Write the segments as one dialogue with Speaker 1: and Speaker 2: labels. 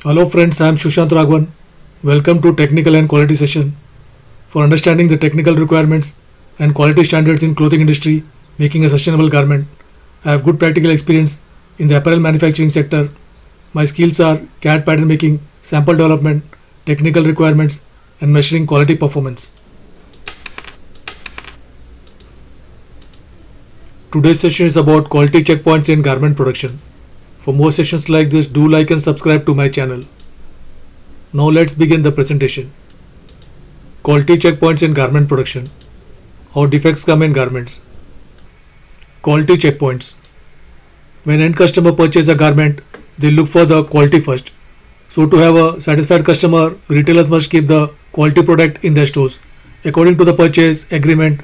Speaker 1: Hello friends, I am Shushant Raghavan. Welcome to Technical and Quality Session. For understanding the technical requirements and quality standards in clothing industry, making a sustainable garment, I have good practical experience in the apparel manufacturing sector. My skills are CAD pattern making, sample development, technical requirements, and measuring quality performance. Today's session is about quality checkpoints in garment production. For more sessions like this, do like and subscribe to my channel. Now let's begin the presentation. Quality checkpoints in garment production. How defects come in garments. Quality checkpoints. When end customer purchases a garment, they look for the quality first. So to have a satisfied customer, retailers must keep the quality product in their stores. According to the purchase agreement,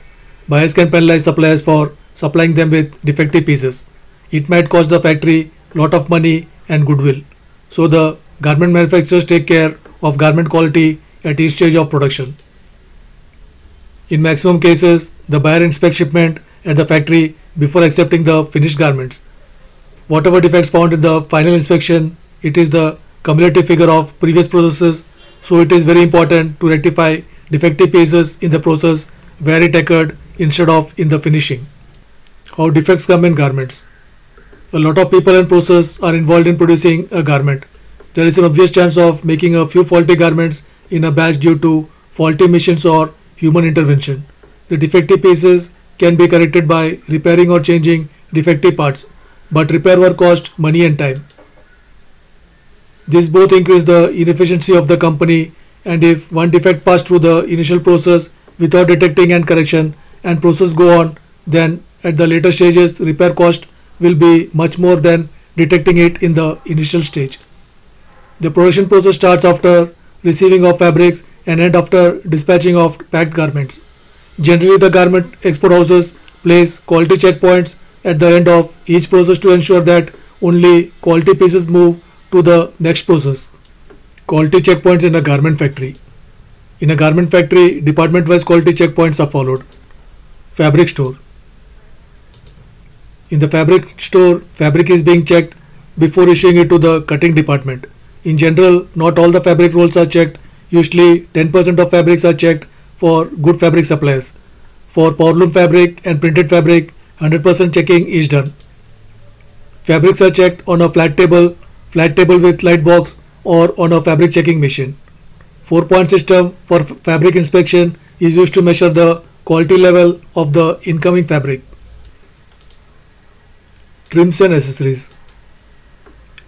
Speaker 1: buyers can penalize suppliers for supplying them with defective pieces. It might cost the factory lot of money and goodwill. So the garment manufacturers take care of garment quality at each stage of production. In maximum cases, the buyer inspects shipment at the factory before accepting the finished garments. Whatever defects found in the final inspection, it is the cumulative figure of previous processes, so it is very important to rectify defective pieces in the process where it occurred instead of in the finishing. How defects come in garments. A lot of people and process are involved in producing a garment. There is an obvious chance of making a few faulty garments in a batch due to faulty machines or human intervention. The defective pieces can be corrected by repairing or changing defective parts, but repair work costs money and time. This both increase the inefficiency of the company, and if one defect passed through the initial process without detecting and correction and process go on, then at the later stages repair cost will be much more than detecting it in the initial stage. The production process starts after receiving of fabrics and end after dispatching of packed garments. Generally, the garment export houses place quality checkpoints at the end of each process to ensure that only quality pieces move to the next process. Quality checkpoints in a garment factory. In a garment factory, department-wise quality checkpoints are followed. Fabric store. In the fabric store, fabric is being checked before issuing it to the cutting department. In general, not all the fabric rolls are checked. Usually 10% of fabrics are checked for good fabric suppliers. For powerloom fabric and printed fabric, 100% checking is done. Fabrics are checked on a flat table with light box, or on a fabric checking machine. 4-point system for fabric inspection is used to measure the quality level of the incoming fabric. Trims and accessories.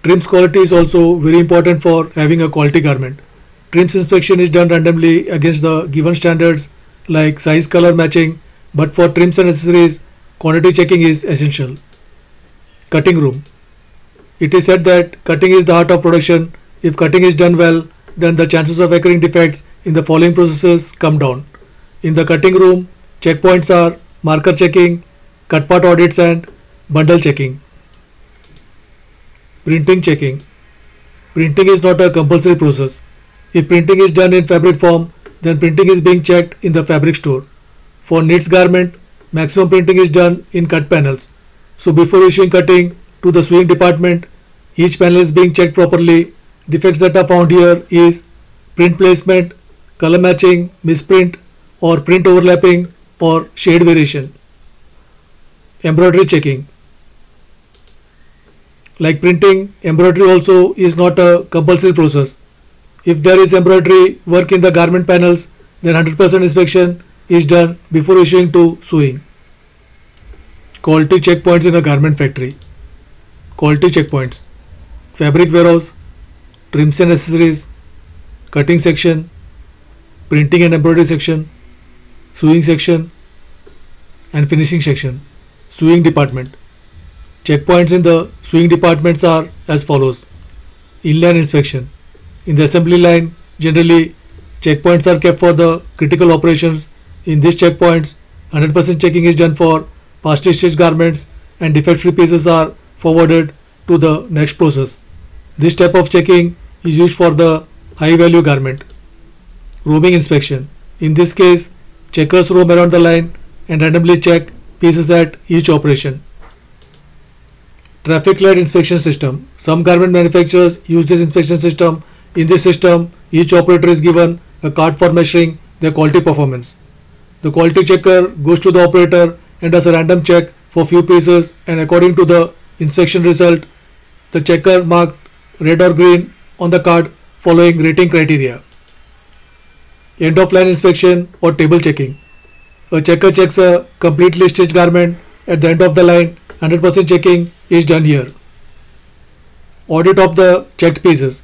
Speaker 1: Trims quality is also very important for having a quality garment. Trims inspection is done randomly against the given standards like size, color matching, but for trims and accessories, quantity checking is essential. Cutting room. It is said that cutting is the heart of production. If cutting is done well, then the chances of occurring defects in the following processes come down. In the cutting room, checkpoints are marker checking, cut part audits, and bundle checking. Printing checking. Printing is not a compulsory process. If printing is done in fabric form, then printing is being checked in the fabric store. For knits garment, maximum printing is done in cut panels. So before issuing cutting to the sewing department, each panel is being checked properly. Defects that are found here is print placement, color matching, misprint, or print overlapping, or shade variation. Embroidery checking. Like printing, embroidery also is not a compulsory process. If there is embroidery work in the garment panels, then 100% inspection is done before issuing to sewing. Quality checkpoints in a garment factory. Quality checkpoints. Fabric warehouse, trims and accessories, cutting section, printing and embroidery section, sewing section, and finishing section. Sewing department. Checkpoints in the sewing departments are as follows. Inline inspection. In the assembly line, generally checkpoints are kept for the critical operations. In these checkpoints, 100% checking is done for past stage garments, and defect-free pieces are forwarded to the next process. This type of checking is used for the high value garment. Roaming inspection. In this case, checkers roam around the line and randomly check pieces at each operation. Traffic light inspection system. Some garment manufacturers use this inspection system. In this system, each operator is given a card for measuring their quality performance. The quality checker goes to the operator and does a random check for few pieces, and according to the inspection result, the checker marked red or green on the card following rating criteria. End of line inspection or table checking. A checker checks a completely stitched garment at the end of the line. 100% checking is done here. Audit of the checked pieces.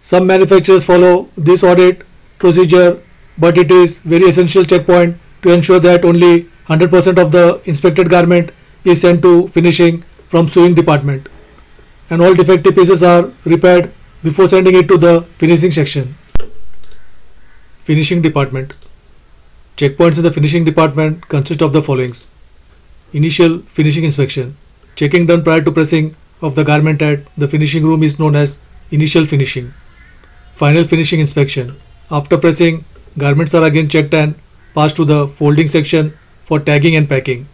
Speaker 1: Some manufacturers follow this audit procedure, but it is very essential checkpoint to ensure that only 100% of the inspected garment is sent to finishing from sewing department, and all defective pieces are repaired before sending it to the finishing section. Finishing department. Checkpoints in the finishing department consist of the followings. Initial finishing inspection. Checking done prior to pressing of the garment at the finishing room is known as initial finishing. Final finishing inspection. After pressing, garments are again checked and passed to the folding section for tagging and packing.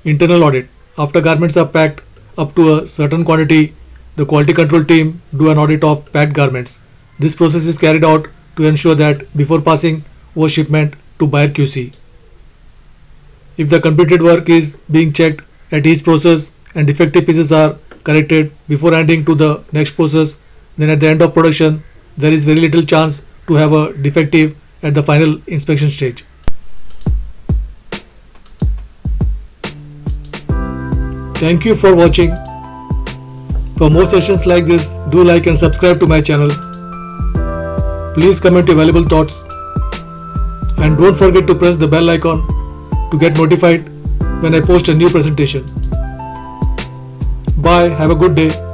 Speaker 1: Internal audit. After garments are packed up to a certain quantity, the quality control team do an audit of packed garments. This process is carried out to ensure that before passing over shipment to buyer QC. If the completed work is being checked at each process and defective pieces are corrected before handing to the next process, then at the end of production, there is very little chance to have a defective at the final inspection stage. Thank you for watching. For more sessions like this, do like and subscribe to my channel. Please comment your valuable thoughts and don't forget to press the bell icon to get notified when I post a new presentation. Bye, have a good day.